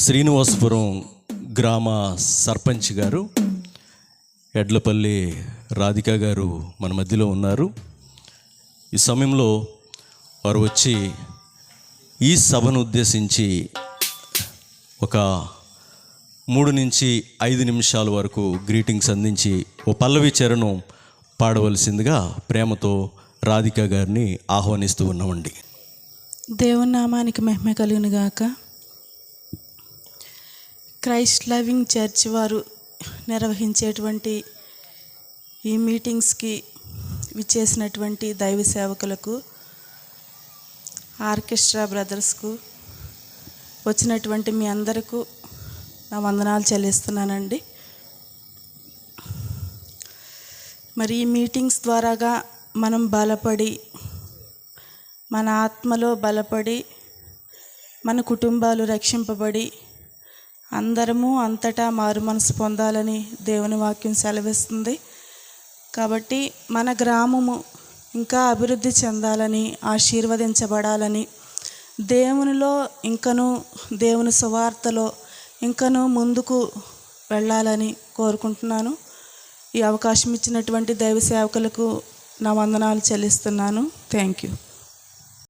శ్రీనివాసపురం గ్రామ సర్పంచ్ గారు ఎడ్లపల్లి రాధిక గారు మన మధ్యలో ఉన్నారు. ఈ సమయంలో వారు వచ్చి ఈ సభను ఉద్దేశించి ఒక 3 నుంచి 5 నిమిషాల వరకు గ్రీటింగ్స్ అందించి ఓ పల్లవి చరణం పాడవలసిందిగా ప్రేమతో రాధిక గారిని ఆహ్వానిస్తూ ఉన్నామండి. దేవుని నామానికి మహిమ కలుగును గాక. క్రైస్ట్ లవింగ్ చర్చ్ వారు నిర్వహించేటువంటి ఈ మీటింగ్స్కి విచ్చేసినటువంటి దైవ సేవకులకు, ఆర్కెస్ట్రా బ్రదర్స్కు, వచ్చినటువంటి మీ అందరికీ నా వందనాలు చెల్లిస్తున్నానండి. మరి ఈ మీటింగ్స్ ద్వారాగా మనం బలపడి, మన ఆత్మలో బలపడి, మన కుటుంబాలు రక్షింపబడి అందరము అంతటా మారు మనసు పొందాలని దేవుని వాక్యం సెలవిస్తుంది. కాబట్టి మన గ్రామము ఇంకా అభివృద్ధి చెందాలని, ఆశీర్వదించబడాలని, దేవునిలో ఇంకను, దేవుని సువార్తలో ఇంకను ముందుకు వెళ్ళాలని కోరుకుంటున్నాను. ఈ అవకాశం ఇచ్చినటువంటి దైవ సేవకులకు నా వందనాలు చెల్లిస్తున్నాను. Thank you.